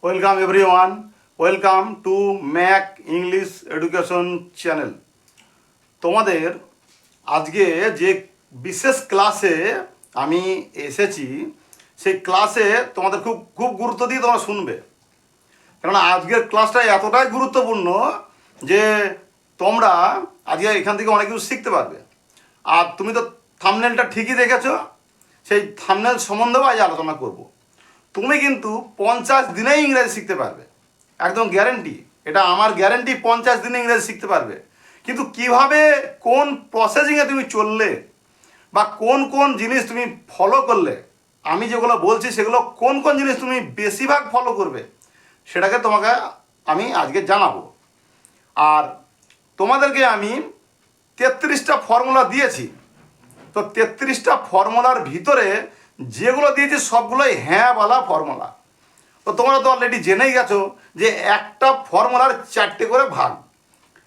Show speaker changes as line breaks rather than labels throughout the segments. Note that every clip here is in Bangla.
Welcome everyone, welcome to Mac English education channel. তোমাদের আজকে যে বিশেষ ক্লাসে আমি এসেছি সেই ক্লাসে তোমাদের খুব খুব গুরুত্ব দিয়ে তোমরা শুনবে, কেননা আজকের ক্লাসটা এতটাই গুরুত্বপূর্ণ যে তোমরা আজকে এখান থেকে অনেক কিছু শিখতে পারবে। আর তুমি তো থাম্বনেলটা ঠিকই দেখেছো, সেই থাম্বনেল সম্বন্ধেও আজ আলোচনা করব। তুমি কিন্তু 50 দিনেই ইংরেজি শিখতে পারবে, একদম গ্যারেন্টি, এটা আমার গ্যারেন্টি। 50 দিনে ইংরেজি শিখতে পারবে, কিন্তু কিভাবে কোন প্রসেসিংয়ে তুমি চললে বা কোন কোন জিনিস তুমি ফলো করলে, আমি যেগুলো বলছি সেগুলো কোন কোন জিনিস তুমি বেশিরভাগ ফলো করবে সেটাকে তোমাকে আমি আজকে জানাবো। আর তোমাদেরকে আমি 33টা ফর্মুলা দিয়েছি, তো 33টা ফর্মুলার ভিতরে যেগুলো দিয়েছি সবগুলোই হ্যাঁওয়ালা ফর্মুলা। তো তোমরা তো অলরেডি জেনেই গেছো যে একটা ফর্মুলার 4টে করে ভাগ,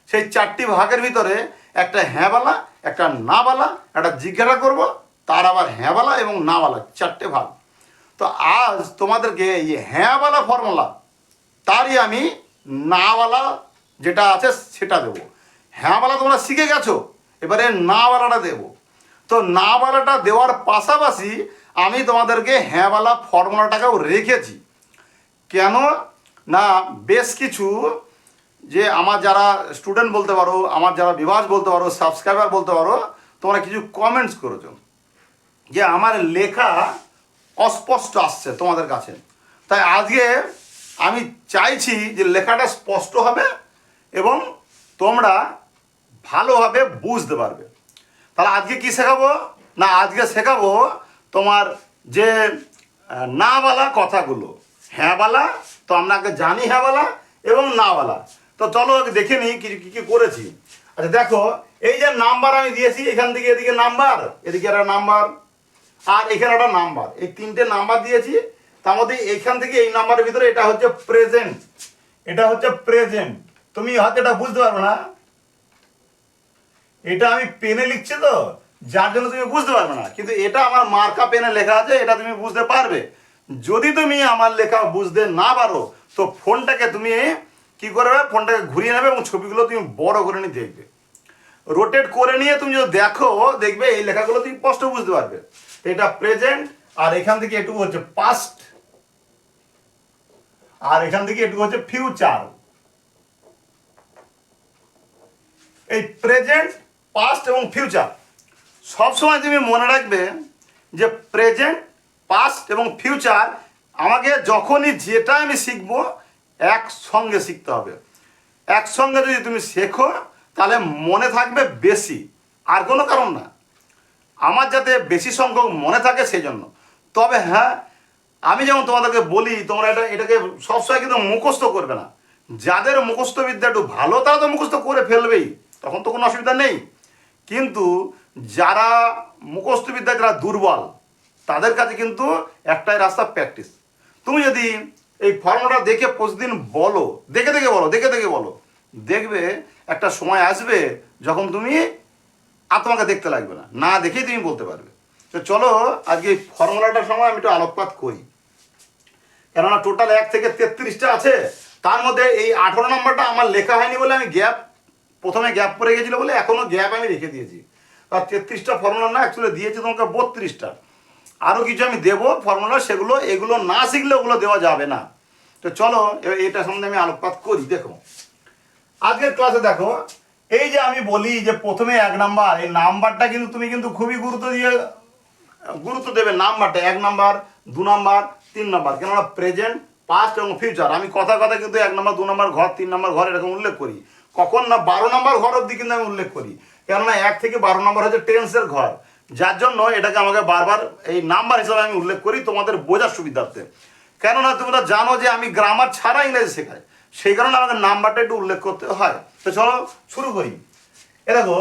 সেই 4টি ভাগের ভিতরে একটা হ্যাঁওয়ালা, একটা নাওয়ালা, একটা জিজ্ঞাসা করব, তার আবার হ্যাঁওয়ালা এবং নাওয়ালা, 4টে ভাগ। তো আজ তোমাদেরকে এই হ্যাঁওয়ালা ফর্মুলা তারই আমি নাওয়ালা যেটা আছে সেটা দেবো। হ্যাঁওয়ালা তোমরা শিখে গেছো, এবারে নাওয়ালাটা দেবো। তো নাওয়ালাটা দেওয়ার পাশাপাশি আমি তোমাদেরকে হ্যাঁওয়ালা ফর্মুলাটাকেও রেখেছি। কেন না, বেশ কিছু যে আমার যারা স্টুডেন্ট বলতে পারো, আমার যারা ভিউয়ার্স বলতে পারো, সাবস্ক্রাইবার বলতে পারো, তোমরা কিছু কমেন্টস করেছো যে আমার লেখা অস্পষ্ট আসছে তোমাদের কাছে। তাই আজকে আমি চাইছি যে লেখাটা স্পষ্ট হবে এবং তোমরা ভালোভাবে বুঝতে পারবে। তাহলে আজকে কি শেখাবো না, আজকে শেখাবো তোমার যে নাওয়ালা কথাগুলো। হ্যাঁওয়ালা তো আমরা আগে জানি, হ্যাঁওয়ালা এবং নাওয়ালা। তো চলো দেখে নিই কী কী করেছি। আচ্ছা দেখো, এই যে নাম্বার আমি দিয়েছি, এখান থেকে এদিকে নাম্বার, এদিকে একটা নাম্বার, আর এখানে একটা নাম্বার, এই 3টে নাম্বার দিয়েছি। তার মধ্যে এইখান থেকে এই নাম্বারের ভিতরে এটা হচ্ছে প্রেজেন্ট, এটা হচ্ছে প্রেজেন্ট। তুমি হয়তো এটা বুঝতে পারবে না, এটা আমি পেনে লিখছি তো যার জন্য তুমি বুঝতে পারবে না, কিন্তু এটা আমার মার্কা পেনে লেখা আছে, এটা তুমি বুঝতে পারবে। যদি তুমি আমার লেখা বুঝতে না পারো তো ফোনটাকে তুমি কি করবে, ফোনটাকে ঘুরিয়ে নেবে এবং ছবিগুলো তুমি বড় করে নিয়ে দেখবে, রোটেট করে নিয়ে তুমি যদি দেখো দেখবে এই লেখাগুলো তুমি স্পষ্ট বুঝতে পারবে। এটা প্রেজেন্ট, আর এখান থেকে এটুকু হচ্ছে পাস্ট, আর এখান থেকে এটুকু হচ্ছে ফিউচার। এই প্রেজেন্ট, পাস্ট এবং ফিউচার সবসময় তুমি মনে রাখবে যে প্রেজেন্ট, পাস্ট এবং ফিউচার আমাকে যখনই যেটা আমি শিখবো একসঙ্গে শিখতে হবে। একসঙ্গে যদি তুমি শেখো তাহলে মনে থাকবে বেশি, আর কোনো কারণ না, আমার যাতে বেশি সংখ্যক মনে থাকে সেই জন্য। তবে হ্যাঁ, আমি যেমন তোমাদেরকে বলি, তোমরা এটাকে সবসময় কিন্তু মুখস্থ করবে না। যাদের মুখস্থ বিদ্যা একটু ভালো তারা তো মুখস্থ করে ফেলবেই, তখন তো কোনো অসুবিধা নেই। কিন্তু যারা মুখস্থ বিদ্যা যারা দুর্বল তাদের কাছে কিন্তু একটাই রাস্তা, প্র্যাকটিস। তুমি যদি এই ফর্মুলাটা দেখে প্রতিদিন বলো, দেখে দেখে বলো, দেখে দেখে বলো, দেখবে একটা সময় আসবে যখন তুমি আর তোমাকে দেখতে লাগবে না, না দেখেই তুমি বলতে পারবে। তো চলো আজকে এই ফর্মুলাটার সময় আমি একটু আলোকপাত করি, কেননা টোটাল 1 থেকে 33টা আছে, তার মধ্যে এই 18 নম্বরটা আমার লেখা হয়নি বলে আমি প্রথমে গ্যাপ পড়ে গেছিলো বলে এখনও গ্যাপ আমি রেখে দিয়েছি। আর 33টা ফর্মুলা না, অ্যাকচুয়ালি দিয়েছি তোমাকে 32টা। আরও কিছু আমি দেবো ফর্মুলা, এগুলো না শিখলে ওগুলো দেওয়া যাবে না। তো চলো এটা সম্বন্ধে আমি আলোকপাত করি। দেখো আজকের ক্লাসে দেখো, এই যে আমি বলি যে প্রথমে 1 নাম্বার, এই নাম্বারটা কিন্তু তুমি কিন্তু খুবই গুরুত্ব দেবে। নাম্বারটা 1 নাম্বার, 2 নাম্বার, 3 নাম্বার, কেননা প্রেজেন্ট, পাস্ট এবং ফিউচার আমি কথা কিন্তু 1 নাম্বার, 2 নাম্বার ঘর, 3 নাম্বার ঘর এরকম উল্লেখ করি। কখন না 12 নাম্বার ঘর অবধি কিন্তু আমি উল্লেখ করি, কেননা 1 থেকে 12 নাম্বার হচ্ছে টেন্সের ঘর, যার জন্য এটাকে আমাকে বারবার এই নাম্বার হিসাবে আমি উল্লেখ করি তোমাদের বোঝার সুবিধার্থে। কেননা তোমরা জানো যে আমি গ্রামার ছাড়া ইংরেজি শেখাই, সেই কারণে আমাকে নাম্বারটা একটু উল্লেখ করতে হয়। তো চলো শুরু করি। দেখো,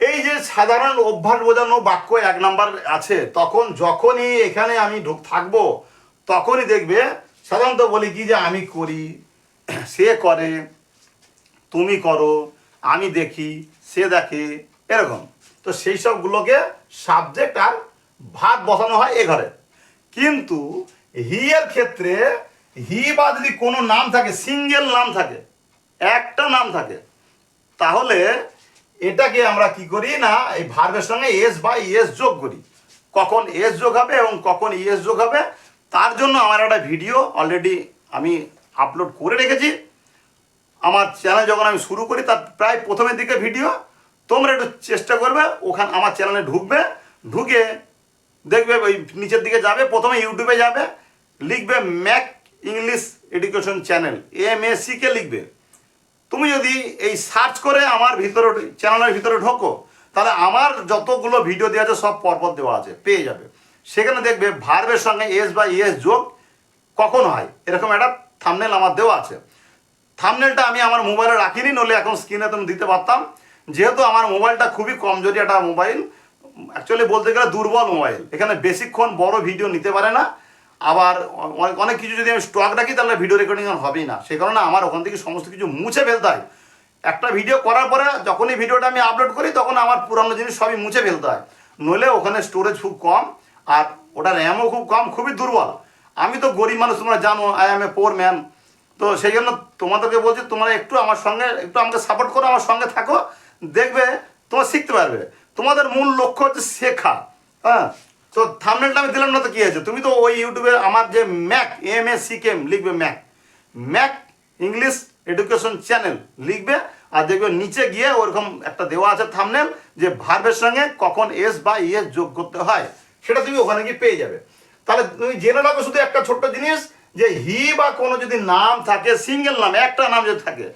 এই যে সাধারণ অভ্যাস বোঝানো বাক্য 1 নাম্বার আছে, তখন যখনই এখানে আমি থাকবো তখনই দেখবে সাধারণত বলি কি যে আমি করি, সে করে, তুমি করো, আমি দেখি, সে দেখে, এরকম। তো সেই সবগুলোকে সাবজেক্ট আর ভাব বসানো হয় এ ঘরে। কিন্তু হি এর ক্ষেত্রে হি বা যদি কোনো নাম থাকে, সিঙ্গেল নাম থাকে, একটা নাম থাকে, তাহলে এটাকে আমরা কি করি না, এই ভার্বের সঙ্গে এস বা ইএস যোগ করি। কখন এস যোগ হবে এবং কখন ইএস যোগ হবে তার জন্য আমার একটা ভিডিও অলরেডি আমি আপলোড করে রেখেছি। আমার চ্যানেল যখন আমি শুরু করি তার প্রায় প্রথমের দিকে ভিডিও, তোমরা একটু চেষ্টা করবে ওখানে আমার চ্যানেলে ঢুকবে, ঢুকে দেখবে ওই নিচের দিকে যাবে, প্রথমে ইউটিউবে যাবে, লিখবে Mac English education channel, MACK লিখবে। তুমি যদি এই সার্চ করে আমার ভিতরে চ্যানেলের ভিতরে ঢোকো তাহলে আমার যতগুলো ভিডিও দেওয়া আছে সব পরপর দেওয়া আছে, পেয়ে যাবে। সেখানে দেখবে ভার্বের সঙ্গে এস বা ইএস যোগ কখন হয় এরকম একটা থাম্বনেল আমার দেওয়া আছে। থাম্বনেলটা আমি আমার মোবাইলে রাখিনি, নইলে এখন স্ক্রিনে তুমি দিতে পারতাম। যেহেতু আমার মোবাইলটা খুবই কমজোরি একটা মোবাইল, অ্যাকচুয়ালি বলতে গেলে দুর্বল মোবাইল, এখানে বেশিক্ষণ বড় ভিডিও নিতে পারে না, আবার অনেক কিছু যদি আমি স্টক রাখি তাহলে ভিডিও রেকর্ডিং হবেই না। সেই কারণে আমার ওখান থেকে সমস্ত কিছু মুছে ফেলতে হয়। একটা ভিডিও করার পরে যখনই ভিডিওটা আমি আপলোড করি তখন আমার পুরানো জিনিস সবই মুছে ফেলতে হয়, নইলে ওখানে স্টোরেজ খুব কম আর ওটার র্যামও খুব কম, খুবই দুর্বল। আমি তো গরিব মানুষ, তোমরা জানো, I M A poor man. তো সেই জন্য তোমাদেরকে বলছি তোমরা একটু আমার সঙ্গে একটু আমাকে সাপোর্ট করো, আমার সঙ্গে থাকো, দেখবে তোমরা শিখতে পারবে। তোমাদের মূল লক্ষ্য হচ্ছে শেখা। হ্যাঁ, তো থাম্বনেলটা আমি দিলাম না তো কী হয়েছে, তুমি তো ওই ইউটিউবে আমার যে ম্যাক MACK লিখবে, ম্যাক ইংলিশ এডুকেশন চ্যানেল লিখবে, আর দেখবে নিচে গিয়ে ওরকম একটা দেওয়া আছে থাম্বনেল যে ভার্বের সঙ্গে কখন এস বা ইএস যোগ করতে হয়, সেটা তুমি ওখানে গিয়ে পেয়ে যাবে। তাহলে তুমি জেনে রাখো শুধু একটা ছোট্ট জিনিস, যে হি বা কোনো যদি নাম থাকে, সিঙ্গেল নাম, একটা নাম যদি থাকে,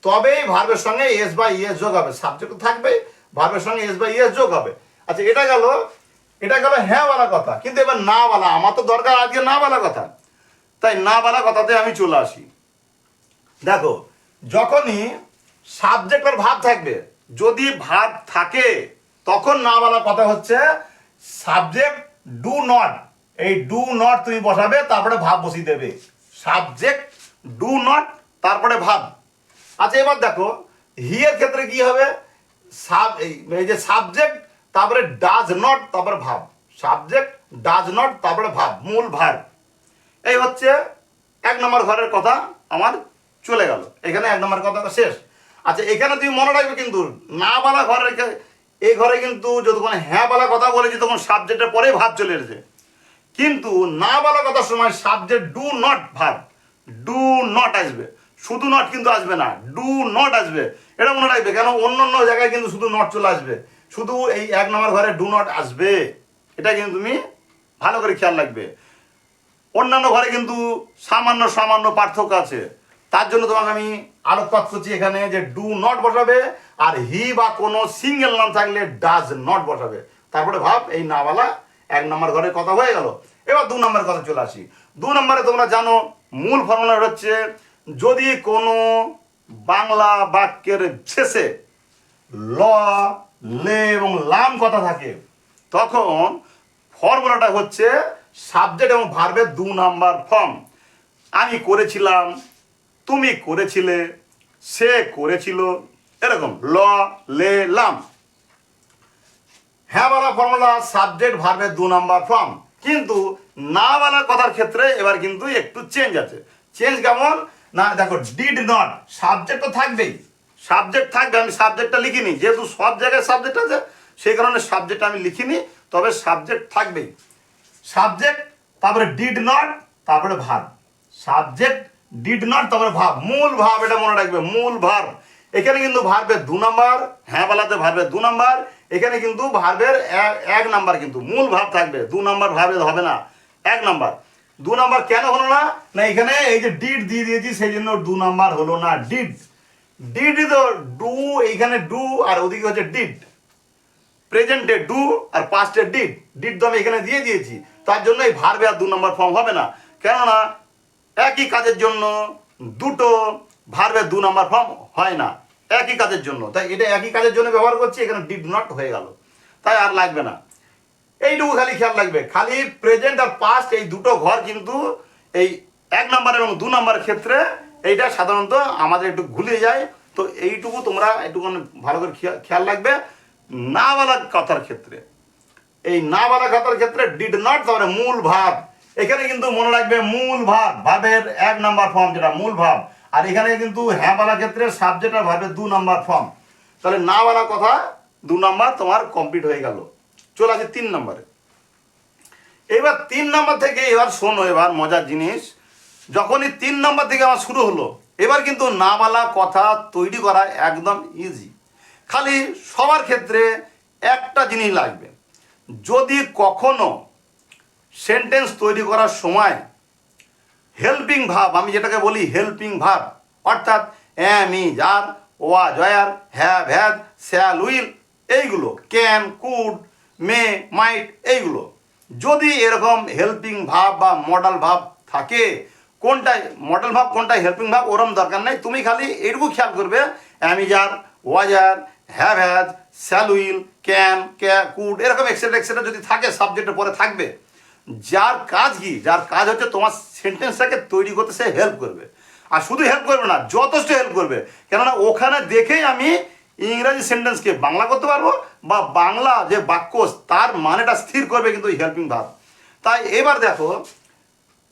তবেই ভার্বের সঙ্গে এস বা ইএস যোগ হবে। সাবজেক্ট থাকবেই, ভার্বের সঙ্গে এস বা ইএস যোগ হবে। আচ্ছা, এটা গেল হ্যাঁ বলা কথা। কিন্তু এবার না বলা, আমার তো দরকার আজকে না বলা কথা, তাই না বলা কথাতে আমি চলে আসি। দেখো, যখনই সাবজেক্ট আর ভার্ব থাকবে, যদি ভার্ব থাকে তখন না বলা কথা হচ্ছে সাবজেক্ট ডু নট, এই ডু নট তুমি বসাবে, তারপরে ভাব বসিয়ে দেবে। সাবজেক্ট ডু নট, তারপরে ভাব। আচ্ছা, এবার দেখো হি এর ক্ষেত্রে কি হবে, এই যে সাবজেক্ট, তারপরে ডাজ নট, তারপরে ভাব। সাবজেক্ট ডাজ নট, তারপরে ভাব, মূল ভার্ব। এই হচ্ছে 1 নম্বর ঘরের কথা আমার চলে গেল, এখানে 1 নম্বর কথা শেষ। আচ্ছা, এখানে তুমি মনে রাখবে কিন্তু না বলা ঘরের, এই ঘরে কিন্তু যতক্ষণ হ্যাঁ বলা কথা বলেছি তখন সাবজেক্টের পরেই ভাব চলে এসেছে। কিন্তু না বলা কথার সময় subject do not, verb do not আসবে, শুধু নট কিন্তু আসবে না, ডু নট আসবে। এটা মনে রাখবে, কেন অন্য অন্য জায়গায় কিন্তু শুধু নট চলে আসবে, শুধু এই 1 নম্বর ঘরে ডু নট আসবে। এটা কিন্তু তুমি ভালো করে খেয়াল রাখবে। অন্যান্য ঘরে কিন্তু সামান্য সামান্য পার্থক্য আছে, তার জন্য তোমাকে আমি আলোকপাত করছি এখানে যে ডু নট বসাবে, আর হি বা কোনো সিঙ্গেল নাম থাকলে ডাজ নট বসাবে, তারপরে ভাব। এই না বলা 1 নম্বর ঘরের কথা হয়ে গেল। এবার 2 নম্বরের কথা চলে আসি। 2 নম্বরে তোমরা জানো মূল ফর্মুলা হচ্ছে, যদি কোনো বাংলা বাক্যের শেষে ল, লে এবং লাম কথা থাকে, তখন ফর্মুলাটা হচ্ছে সাবজেক্ট এবং ভার্বের 2 নাম্বার ফর্ম। আমি করেছিলাম, তুমি করেছিলে, সে করেছিল, এরকম ল, লে, লাম। হ্যাঁ বলা ফর্মুলা সাবজেক্ট ভার্বের 2 নাম্বার ফর্ম। কিন্তু না বলা কথার ক্ষেত্রে এবার কিন্তু একটু চেঞ্জ আছে। চেঞ্জ কেমন না, দেখো ডিড নট, সাবজেক্ট তো থাকবেই, সাবজেক্ট থাকবে, আমি সাবজেক্টটা লিখিনি, যেহেতু সব জায়গায় সাবজেক্ট আছে সেই কারণে সাবজেক্ট আমি লিখিনি, তবে সাবজেক্ট থাকবেই। সাবজেক্ট, তারপরে ডিড নট, তারপরে ভার্ব। সাবজেক্ট ডিড নট, তারপরে ভার্ব, মূল ভার্ব। এটা মনে রাখবে, মূল ভার্ব। এখানে কিন্তু ভার্বের 2 নাম্বার, হ্যাঁ বলাতে ভার্বের 2 নাম্বার, এখানে কিন্তু ভার্বের 1 নাম্বার, কিন্তু মূল ভার্ব থাকবে, 2 নাম্বার ভার্বে হবে না, 1 নাম্বার। 2 নাম্বার কেন হলো না, না এখানে এই যে ডিড দিয়ে দিয়েছি সেই জন্য 2 নাম্বার হলো না। ডিড, ডিড তো ডু, এইখানে ডু আর ওদিকে হচ্ছে ডিড। প্রেজেন্টে ডু আর পাস্টে ডিড, ডিড তো আমি এখানে দিয়ে দিয়েছি, তার জন্য এই ভার্বে আর 2 নম্বর ফর্ম হবে না। কেননা একই কাজের জন্য দুটো ভার্বের 2 নম্বর ফর্ম হয় না, একই কাজের জন্য, তাই এটা একই কাজের জন্য ব্যবহার করছি, এখানে ডিড নট হয়ে গেল, তাই আর লাগবে না। এইটুকু খালি খেয়াল রাখবে, খালি প্রেজেন্ট আর পাস্ট এই দুটো ঘর কিন্তু এই 1 নম্বর এবং 2 নম্বরের ক্ষেত্রে এইটা সাধারণত আমাদের একটু ভুলে যায়। তো এইটুকু তোমরা একটু ভালো করে খেয়াল রাখবে। না বলা কথার ক্ষেত্রে, এই না বলা কথার ক্ষেত্রে ডিড নট, তারপরে মূল ভার্ব, এখানে কিন্তু মনে রাখবে মূল ভাব, ভাবের 1 নাম্বার ফর্ম যেটা মূল ভাব, আর এখানে কিন্তু হ্যাঁ বলা ক্ষেত্রে সাবজেক্ট আর ভাবের 2 নাম্বার ফর্ম। তাহলে না বলা কথা 2 নাম্বার তোমার কমপ্লিট হয়ে গেল। চলে আসে 3 নম্বরে। এবার 3 নম্বর থেকে এবার শোনো, এবার মজার জিনিস, যখনই 3 নম্বর থেকে আমার শুরু হলো, এবার কিন্তু না বলা কথা তৈরি করা একদম ইজি। খালি সবার ক্ষেত্রে একটা জিনিস লাগবে, যদি কখনো সেন্টেন্স তৈরি করার সময় হেল্পিং ভাব, আমি যেটাকে বলি হেল্পিং ভাব, অর্থাৎ am is are, was were, have has, shall will, এইগুলো ক্যান কুড মে মাইট, এইগুলো যদি এরকম হেল্পিং ভাব বা মডাল ভাব থাকে, কোনটাই মডেল ভাব কোনটাই হেল্পিং ভাব ওরম দরকার নেই, তুমি খালি এইটুকু খেয়াল করবে এম ইজ আর, ওয়াজ আর, have has, shall will, can could, এরকম এক্সেট্রা এক্সেট্রা যদি থাকে সাবজেক্টের পরে থাকবে, যার কাজ কি, যার কাজ হচ্ছে তোমার সেন্টেন্সটাকে তৈরি করতে সে হেল্প করবে। আর শুধু হেল্প করবে না, যথেষ্ট হেল্প করবে, কেননা ওখানে দেখেই আমি ইংরাজি সেন্টেন্সকে বাংলা করতে পারবো, বা বাংলা যে বাক্য তার মানেটা স্থির করবে কিন্তু হেল্পিং ভাব। তাই এবার দেখো,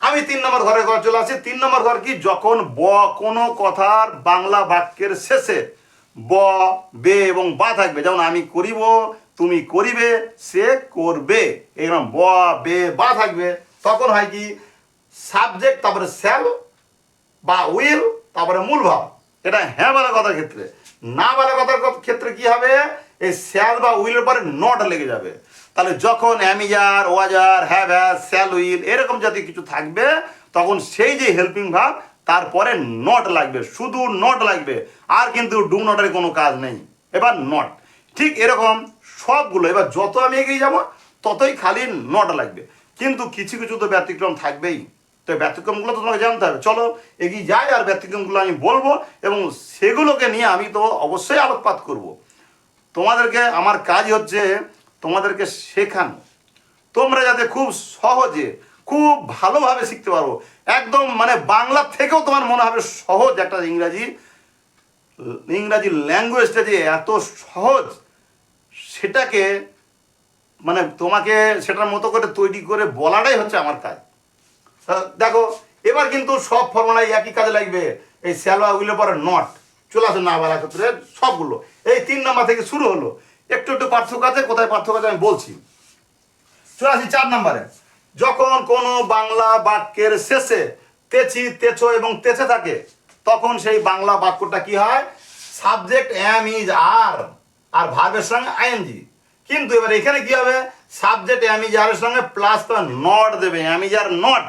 আমি 3 নম্বর ঘরে চলে আসি। 3 নম্বর ঘর কি, যখন কোনো কথার বাংলা বাক্যের শেষে ব, বে এবং বা থাকবে, যেমন আমি করিব, তুমি করিবে, সে করবে, এরকম ব, বে, বা থাকবে, তখন হয় কি সাবজেক্ট, তারপরে শ্যাল বা উইল, তারপরে মূল ভাব। এটা হ্যাঁ বলা কথার ক্ষেত্রে। না বলা কথার ক্ষেত্রে কি হবে, এই শ্যাল বা উইলের পরে নট লেগে যাবে। তাহলে যখন am is are, ওয়াজার, have has, shall will এরকম জাতীয় কিছু থাকবে, তখন সেই যে হেল্পিং ভাব তারপরে নট লাগবে, শুধু নট লাগবে, আর কিন্তু ডু নটের কোনো কাজ নেই। এবার নট ঠিক এরকম সবগুলো, এবার যত আমি এগিয়ে যাবো ততই খালি নট লাগবে, কিন্তু কিছু কিছু তো ব্যতিক্রম থাকবেই। তো ব্যতিক্রমগুলো তো তোমাকে জানতে হবে। চলো এগিয়ে যাই, আর ব্যতিক্রমগুলো আমি বলবো এবং সেগুলোকে নিয়ে আমি তো অবশ্যই আলোকপাত করব। তোমাদেরকে আমার কাজ হচ্ছে তোমাদেরকে শেখানো, তোমরা যাতে খুব সহজে খুব ভালোভাবে শিখতে পারো, একদম মানে বাংলা থেকেও তোমার মনে হবে সহজ একটা ইংরাজি ল্যাঙ্গুয়েজটা যে এত সহজ, সেটাকে মানে তোমাকে সেটার মতো করে তৈরি করে বলাটাই হচ্ছে আমার কাজ। দেখো এবার কিন্তু সব ফর্মুলাই একই কাজে লাগবে, এই শ্যালো উইলের পরে নট চলে আসে না বলার ক্ষেত্রে সবগুলো এই 3 নম্বর থেকে শুরু হলো। একটু একটু পার্থক্য আছে, কোথায় পার্থক্য আছে আমি বলছি। চলে আসি 4 নম্বরে। যখন কোনো বাংলা বাক্যের শেষে তেছি, তেছো এবং তেছে থাকে, তখন সেই বাংলা বাক্যটা কি হয়, সাবজেক্ট এম ইজ আর, আর ভার্বের সঙ্গে আইএনজি। কিন্তু এবার এখানে কি হবে, সাবজেক্ট এম ইজ আর এর সঙ্গে প্লাস তো নট দেবে, এম ইজ আর নট,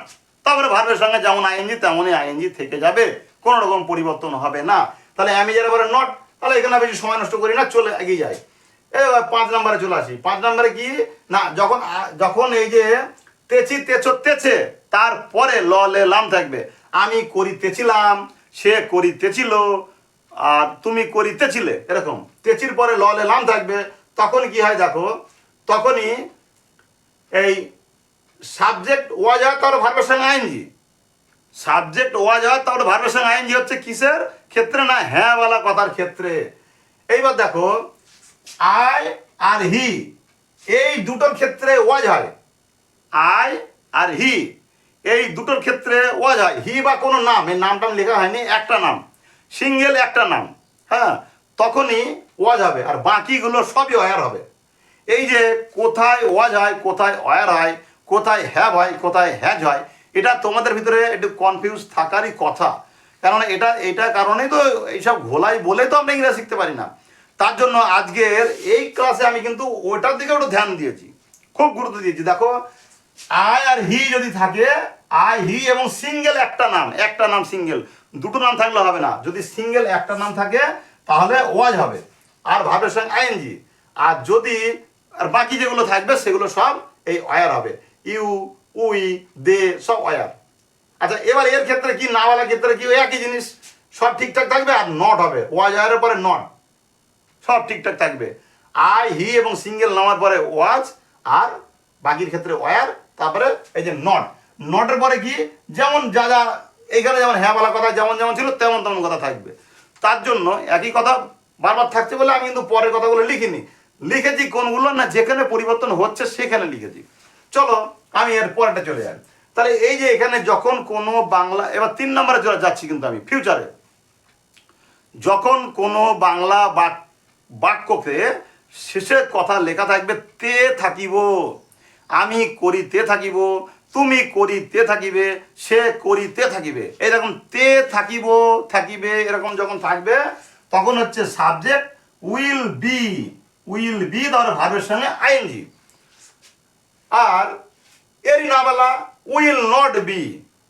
তারপরে ভার্বের সঙ্গে যেমন আইএনজি তেমনই আইএনজি থেকে যাবে, কোনো রকম পরিবর্তন হবে না। তাহলে এম ইজ আর পরে নট, তাহলে এখানে বেশি সময় নষ্ট করি না, চলে এগিয়ে যাই। এবার 5 নম্বরে চলে আসি। 5 নম্বরে কি না, যখন এই যে তেছি, তেছো, তেছে, তারপরে ল লে লাম থাকবে, আমি করিতেছিলাম, সে করিতেছিল, আর তুমি করিতেছিলে, এরকম তেচির পরে ল লে লাম থাকবে, তখন কি হয় দেখো, তখনই এই সাবজেক্ট ওয়াজ হয়, তার ভার্বের সঙ্গে আইএনজি, সাবজেক্ট ওয়াজ হয় তার ভার্বের সঙ্গে আইএনজি হচ্ছে কিসের ক্ষেত্রে, না হ্যাঁ বলা কথার ক্ষেত্রে। এইবার দেখো আই আর হি, এই দুটোর ক্ষেত্রে ওয়াজ হয়, আই আর হি এই দুটোর ক্ষেত্রে ওয়াজ হয়। হি বা কোনো নাম, এই নামটা লেখা হয়নি, একটা নাম, সিঙ্গেল একটা নাম, হ্যাঁ, তখনই ওয়াজ হবে, আর বাকিগুলো সবই ওয়ার হবে। এই যে কোথায় ওয়াজ হয়, কোথায় ওয়ার হয়, কোথায় হ্যাভ হয়, কোথায় হ্যাজ হয়, এটা তোমাদের ভিতরে একটু কনফিউজ থাকারই কথা, কেননা এটা কারণেই তো এইসব ঘোলাই বলে তো আমরা ইংরেজি শিখতে পারি না। তার জন্য আজকের এই ক্লাসে আমি কিন্তু ওটার দিকে একটু ধ্যান দিয়েছি, খুব গুরুত্ব দিয়েছি। দেখো আই আর হি যদি থাকে, আই হি এবং সিঙ্গেল একটা নাম সিঙ্গেল, দুটো নাম থাকলে হবে না, যদি সিঙ্গেল একটা নাম থাকে তাহলে ওয়াজ হবে, আর ভাবের সঙ্গে আইএনজি, আর যদি আর বাকি যেগুলো থাকবে সেগুলো সব এই ওয়ার হবে, ইউ, উই, দে সব ওয়ার। আচ্ছা এবার এর ক্ষেত্রে কি, না বলার ক্ষেত্রে কি, একই জিনিস, সব ঠিকঠাক থাকবে, আর নট হবে, ওয়াজ ওয়ারের পরে নট, সব ঠিকঠাক থাকবে। আই হি এবং সিঙ্গেল নামার পরে ওয়াজ, আর বাকির ক্ষেত্রে ওয়ার, তারপরে এই যে নট, নটের পরে কি, যেমন যা যা এইখানে যেমন হ্যাঁ বলা কথা যেমন যেমন ছিল তেমন তেমন কথা থাকবে। তার জন্য একই কথা বারবার থাকছে বলে আমি কিন্তু পরের কথাগুলো লিখিনি, লিখেছি কোনগুলো না যেখানে পরিবর্তন হচ্ছে সেখানে লিখেছি। চলো আমি এর পরেটা চলে যাই। তাহলে এই যে এখানে যখন কোনো বাংলা, এবার 3 নম্বরে যাচ্ছি কিন্তু আমি ফিউচারে, যখন কোনো বাংলা বাক্যকে শেষে কথা লেখা থাকবে তে থাকিব, আমি করিতে থাকিব, তুমি করিতে থাকিবে, সে করিতে থাকিবে, এরকম তে থাকিব থাকিবে এরকম যখন থাকবে তখন হচ্ছে subject will be, will be ধরো ভার্বের সঙ্গে আইএনজি। আর এরই না বলা উইল নট বি,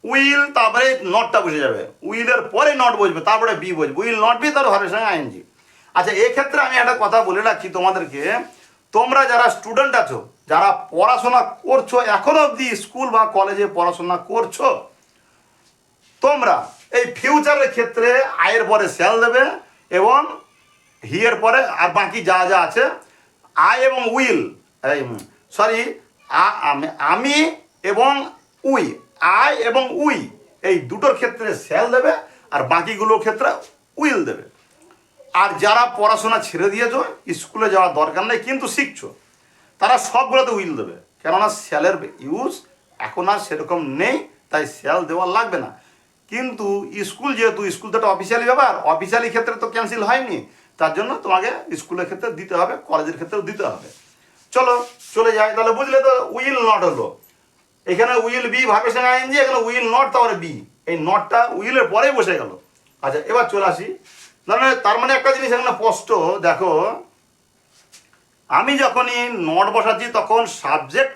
উইল তারপরে নটটা বসে যাবে, উইলের পরে নট বসবে তারপরে বি বসবে, উইল নট বি তার ভার্বের সঙ্গে আইএনজি। আচ্ছা এক্ষেত্রে আমি একটা কথা বলে রাখি তোমাদেরকে, তোমরা যারা স্টুডেন্ট আছো, যারা পড়াশোনা করছো এখনো অবধি স্কুল বা কলেজে পড়াশোনা করছো, তোমরা এই ফিউচারের ক্ষেত্রে আয়ের পরে শ্যাল দেবে এবং হি এর পরে আর বাকি যা যা আছে আই এবং উইল, সরি আমি এবং উই, আই এবং উই এই দুটোর ক্ষেত্রে শ্যাল দেবে আর বাকিগুলোর ক্ষেত্রে উইল দেবে। আর যারা পড়াশোনা ছেড়ে দিয়েছো, স্কুলে যাওয়ার দরকার নেই কিন্তু শিখছো, তারা সবগুলোতে উইল দেবে, কেননা শ্যালের ইউজ এখন আর সেরকম নেই, তাই শ্যাল দেওয়া লাগবে না। কিন্তু স্কুল যেহেতু, স্কুল তো একটা অফিসিয়ালি ব্যাপার, অফিসিয়ালি ক্ষেত্রে তো ক্যান্সেল হয়নি, তার জন্য তোমাকে স্কুলের ক্ষেত্রে দিতে হবে, কলেজের ক্ষেত্রেও দিতে হবে। চলো চলে যাই, তাহলে বুঝলে তো উইল নট হলো, এখানে উইল বি ভাবের সঙ্গে আইএনজি, এখানে উইল নট তারপরে বি, এই নটটা উইলের পরেই বসে গেল। আচ্ছা এবার চলে আসি, তার মানে একটা জিনিস এখানে স্পষ্ট দেখো, আমি যখনই নট বসাচ্ছি তখন সাবজেক্ট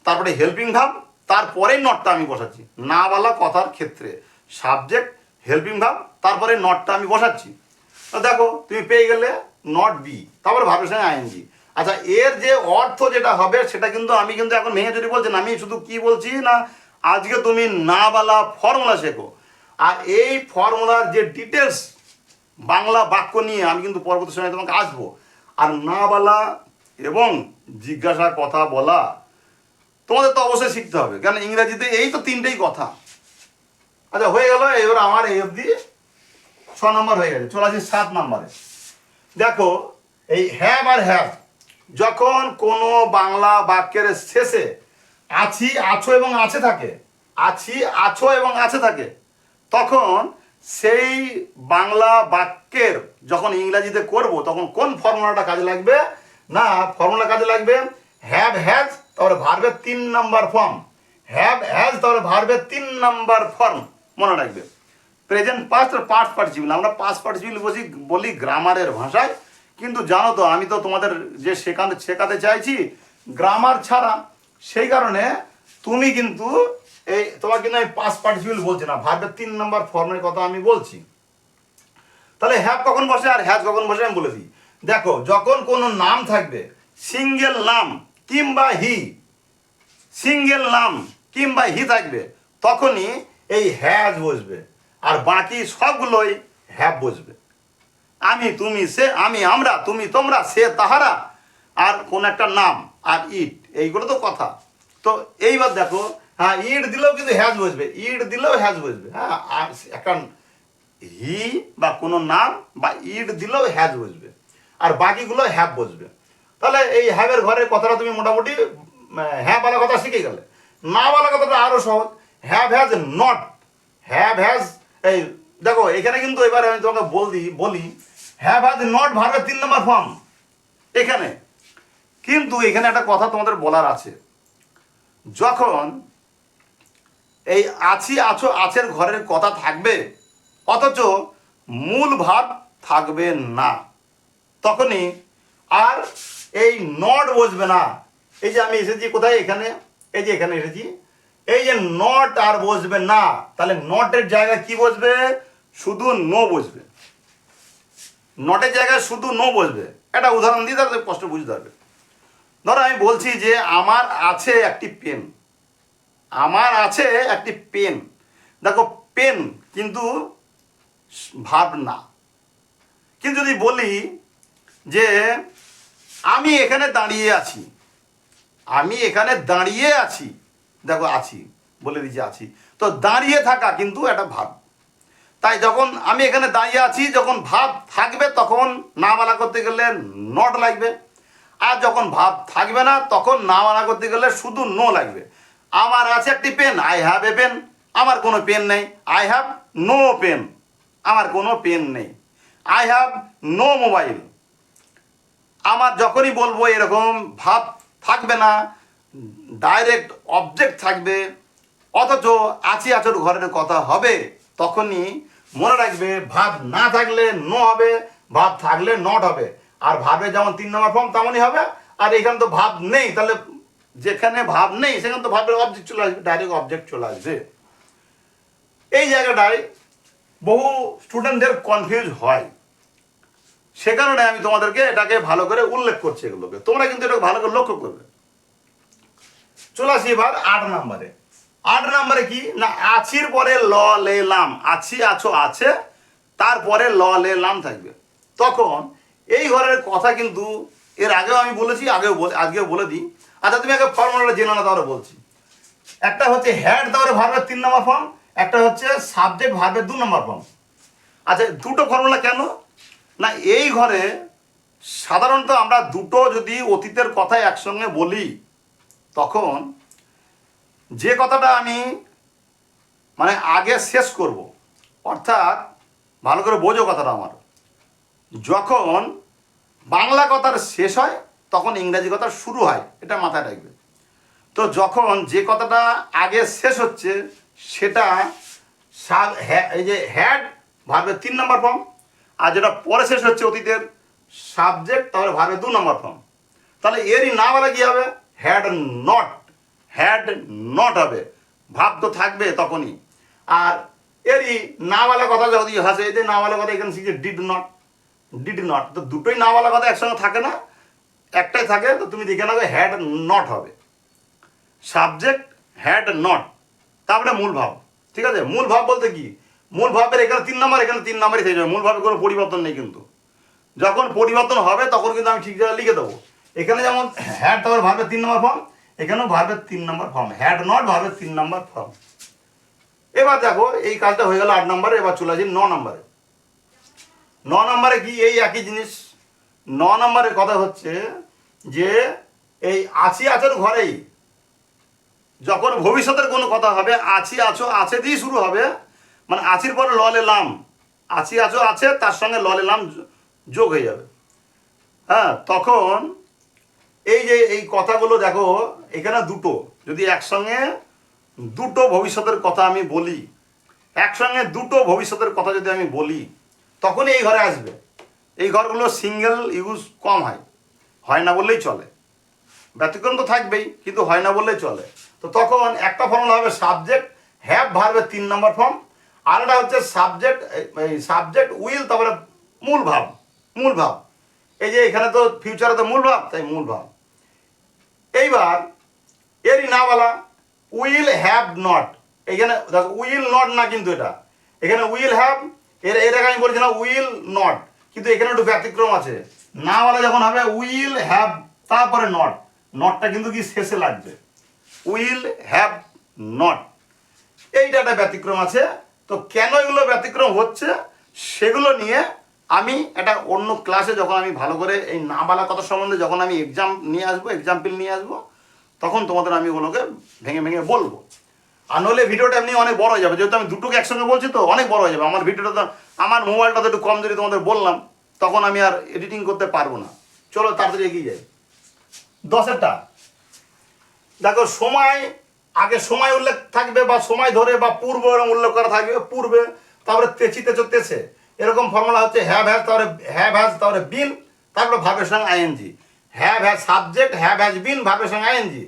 তারপরে হেল্পিং ভার্ব তারপরেই নটটা আমি বসাচ্ছি, না বলা কথার ক্ষেত্রে সাবজেক্ট হেল্পিং ভার্ব তারপরে নটটা আমি বসাচ্ছি। দেখো তুমি পেয়ে গেলে নট বি তারপরে ভাবের সঙ্গে আইএনজি। আচ্ছা এর যে অর্থ যেটা হবে সেটা কিন্তু আমি কিন্তু এখন ভেঙে চুরি বলছি না, আমি শুধু কি বলছি না, আজকে তুমি না বলা ফর্মুলা শেখো, আর এই ফর্মুলার যে ডিটেলস বাংলা বাক্য নিয়ে আমি কিন্তু পরবর্তী সময় তোমাকে আসবো। আর না বলা এবং জিজ্ঞাসা কথা বলা তোমাদের তো অবশ্যই শিখতে হবে, কারণ ইংরেজিতে এই তো তিনটেই কথা। আচ্ছা হয়ে গেল, এবার আমার এই অবধি 6 নম্বর হয়ে গেছে, চলে আসি 7 নম্বরে। দেখো এই হ্যাভ আর হ্যাভ যখন কোনো বাংলা বাক্যের শেষে আছি আছো এবং আছে থাকে, আছি আছো এবং আছে থাকে, তখন সেই বাংলা বাক্যের যখন ইংরাজিতে করব তখন কোন ফর্মুলাটা কাজে লাগবে না, ফর্মুলা কাজে লাগবে হ্যাভ হ্যাজ তারপরে ভার্বের 3 নম্বর ফর্ম, হ্যাভ হ্যাজ তারপরে ভার্বের 3 নম্বর ফর্ম মনে রাখবে। প্রেজেন্ট পাস্ট আর পাস্ট পার্টিসিপল, আমরা পাস্ট পার্টিসিপল বলি গ্রামারের ভাষায়, কিন্তু জানো তো আমি তো তোমাদের যে শেখাতে চাইছি গ্রামার ছাড়া, সেই কারণে তুমি কিন্তু এই তোমার কিন্তু আমি পাস্ট পার্টিসিপল বলছি না, ভার্বের 3 নম্বর ফর্মের কথা আমি বলছি। তাহলে হ্যাভ কখন বসে আর হ্যাজ কখন বসে আমি বলে দিই। দেখো যখন কোনো নাম থাকবে, সিঙ্গেল নাম কিংবা হি, সিঙ্গেল নাম কিংবা হি থাকবে, তখনই এই হ্যাজ বসবে আর বাকি সবগুলোই হ্যাভ বসবে। আমি তুমি সে, আমি আমরা, তুমি তোমরা, সে তাহারা, আর কোন একটা নাম আর ইট, এইগুলো তো কথা। তো এইবার দেখো হ্যাঁ ইট দিলেও কিন্তু হ্যাজ বসবে, ইট দিলেও হ্যাজ বসবে, হ্যাঁ আর একটা হি বা কোনো নাম বা ইট দিলেও হ্যাজ বসবে আর বাকিগুলো হ্যাভ বসবে। তাহলে এই হ্যাভের ঘরের কথাটা তুমি মোটামুটি হ্যাঁ বলা কথা শিখে গেলে। না বলা কথাটা আরও সহজ, have has not, have has, এই দেখো এখানে কিন্তু এবার আমি তোমাকে বলি হ্যাভ হ্যাজ নট ভার্বের 3 নম্বর ফর্ম এখানে, কিন্তু এখানে একটা কথা তোমাদের বলার আছে, যখন এই আছি আছো আছের ঘরের কথা থাকবে অথচ মূল ভাব থাকবে না, তখনই আর এই নট বসবে না। এই যে আমি এসেছি কোথায়, এখানে, এই যে এখানে এসেছি, এই যে নট আর বসবে না, তাহলে নটের জায়গায় কি বসবে, শুধু নো বসবে, নটের জায়গায় শুধু নো বসবে। একটা উদাহরণ দিই তাহলে স্পষ্ট বুঝতে হবে। ধরো আমি বলছি যে আমার আছে একটি পেন, আমার আছে একটি পেন, দেখো পেন কিন্তু ভার্ব না, কিন্তু যদি বলি যে আমি এখানে দাঁড়িয়ে আছি, আমি এখানে দাঁড়িয়ে আছি, দেখো আছি বলে দিচ্ছি আছি, তো দাঁড়িয়ে থাকা কিন্তু একটা ভার্ব, তাই যখন আমি এখানে দাঁড়িয়ে আছি যখন ভাব থাকবে তখন না বলা করতে গেলে নট লাগবে, আর যখন ভাব থাকবে না তখন না বলা করতে গেলে শুধু নো লাগবে। আমার আছে একটি pen, I have a pen, আমার কোনো পেন নেই। আই হ্যাভ নো পেন, আমার কোনো পেন নেই। আই হ্যাভ নো মোবাইল, আমার যখনই বলবো এরকম ভাব থাকবে না, ডাইরেক্ট অবজেক্ট থাকবে, অথচ আছি আচর ঘরের কথা হবে, তখনই মনে রাখবে ভাব না থাকলে নো হবে, ভাব থাকলে নট হবে। আর ভাবে যেমন 3 নম্বর ফর্ম তেমনই হবে। আর এখানে তো ভাব নেই, তাহলে যেখানে ভাব নেই সেখানে তো ভাবের অবজেক্ট চলে আসবে, ডাইরেক্ট অবজেক্ট চলে আসবে। এই জায়গাটায় বহু স্টুডেন্টদের কনফিউজ হয়, সে কারণে আমি তোমাদেরকে এটাকে ভালো করে উল্লেখ করছি এগুলোকে, তোমরা কিন্তু এটাকে ভালো করে লক্ষ্য করবে। চলে আসি এবার 8 নম্বরে। 8 নম্বরে কি না, আছির পরে ল লে লাম, আছি আছো আছে, তারপরে ল লে লাম থাকবে। তখন এই ঘরের কথা কিন্তু এর আগেও আমি বলেছি, আজকেও বলে দিই। আচ্ছা তুমি আগে ফর্মুলাটা জেনে না, তাহলে বলছি। একটা হচ্ছে হ্যাড, তাহলে ভার্বের 3 নম্বর ফর্ম, একটা হচ্ছে সাবজেক্ট ভার্বের 2 নম্বর ফর্ম। আচ্ছা দুটো ফর্মুলা কেন না, এই ঘরে সাধারণত আমরা দুটো যদি অতীতের কথা একসঙ্গে বলি, তখন যে কথাটা আমি মানে আগে শেষ করব, অর্থাৎ ভালো করে বোঝো কথাটা আমার, যখন বাংলা কথার শেষ হয় তখন ইংরাজি কথার শুরু হয়, এটা মাথায় রাখবে। তো যখন যে কথাটা আগে শেষ হচ্ছে সেটা এই যে হ্যাড ভার্বের 3 নম্বর ফর্ম, আর যেটা পরে শেষ হচ্ছে অতীতের সাবজেক্ট, তাহলে ভার্বের 2 নম্বর ফর্ম। তাহলে এরই না বলে কি হবে, হ্যাড নট, হ্যাড নট হবে, ভাব তো থাকবে তখনই। আর এরই না বলা কথা যদি হাসে, এই যে না বলা কথা এখানে শিখছে ডিড নট, ডিড নট, তো দুটোই না বলা কথা একসঙ্গে থাকে না, একটাই থাকে। তো তুমি দেখে নেবে হ্যাড নট হবে, সাবজেক্ট হ্যাড নট, তারপরে মূল ভাব। ঠিক আছে, মূল ভাব বলতে কি, মূল ভাবের এখানে 3 নম্বর, এখানে 3 নম্বরই থেকে যাবে, মূল ভাবে কোনো পরিবর্তন নেই। কিন্তু যখন পরিবর্তন হবে তখন কিন্তু আমি ঠিক জায়গায় লিখে দেবো। এখানে যেমন হ্যাড তারপর ভার্বের 3 নম্বর ফর্ম, এখানেও ভার্বের 3 নম্বর ফর্ম, হ্যাড নট ভার্বের 3 নম্বর ফর্ম। এবার দেখো এই কাজটা হয়ে গেল 8 নম্বরে। এবার চলে আসি 9 নম্বরে। 9 নম্বরে কি এই একই জিনিস। 9 নম্বরের কথা হচ্ছে যে এই আছি আছোর ঘরেই যখন ভবিষ্যতের কোনো কথা হবে, আছি আছো আছে দিয়ে শুরু হবে, মানে আছির পরে ল লে লাম, আছি আছো আছে তার সঙ্গে ল লে লাম যোগ হয়ে যাবে। হ্যাঁ, তখন এই যে এই কথাগুলো দেখো, এখানে দুটো যদি একসঙ্গে দুটো ভবিষ্যতের কথা আমি বলি, একসঙ্গে দুটো ভবিষ্যতের কথা যদি আমি বলি, তখনই এই ঘরে আসবে। এই ঘরগুলো সিঙ্গেল ইউজ কম হয়, হয় না বললেই চলে, ব্যতিক্রম তো থাকবেই কিন্তু হয় না বললেই চলে। তো তখন একটা ফর্মুলা হবে সাবজেক্ট হ্যাভ ভার্বের 3 নম্বর ফর্ম, আর একটা হচ্ছে সাবজেক্ট, এই সাবজেক্ট উইল, তারপরে মূল ভাব, মূল ভাব। এই যে এখানে তো ফিউচারে তো মূল ভাব, তাই মূল ভাব। এইবার এরই না বলা উইল হ্যাভ নট, এখানে দেখো উইল নট না, কিন্তু এটা এখানে উইল হ্যাভ, এর আগে আমি বলছি না উইল নট, কিন্তু এখানে একটু ব্যতিক্রম আছে। না বলা যখন হবে উইল হ্যাভ তারপরে নট, নটটা কিন্তু কি শেষে লাগবে, উইল হ্যাভ নট, এইটা একটা ব্যতিক্রম আছে। তো কেন এগুলো ব্যতিক্রম হচ্ছে সেগুলো নিয়ে আমি একটা অন্য ক্লাসে যখন আমি ভালো করে এই না বলা কথা সম্বন্ধে যখন আমি এক্সাম্পল নিয়ে আসবো, তখন তোমাদের আমি ওগুলোকে ভেঙে ভেঙে বলবো। আর নইলে ভিডিওটা এমনি অনেক বড় হয়ে যাবে, যেহেতু আমি দুটোকে একসঙ্গে বলছি তো অনেক বড় হয়ে যাবে আমার ভিডিওটা। তো আমার মোবাইলটা তো একটু কম যদি তোমাদের বললাম, তখন আমি আর এডিটিং করতে পারবো না। চলো তাড়াতাড়ি এগিয়ে যাই। 10-এরটা দেখো, সময় আগে সময় উল্লেখ থাকবে বা সময় ধরে বা পূর্ব এরকম উল্লেখ করা থাকবে, পূর্বে, তারপরে তেছি তেচো তেছে, এরকম ফর্মুলা হচ্ছে হ্যাভ হ্যাজ, তারপরে হ্যাভ হ্যাজ, তারপরে বিন, তারপরে ভাবের সঙ্গে ING. Have has subject, have has been, ভাবের সঙ্গে আইএনজি।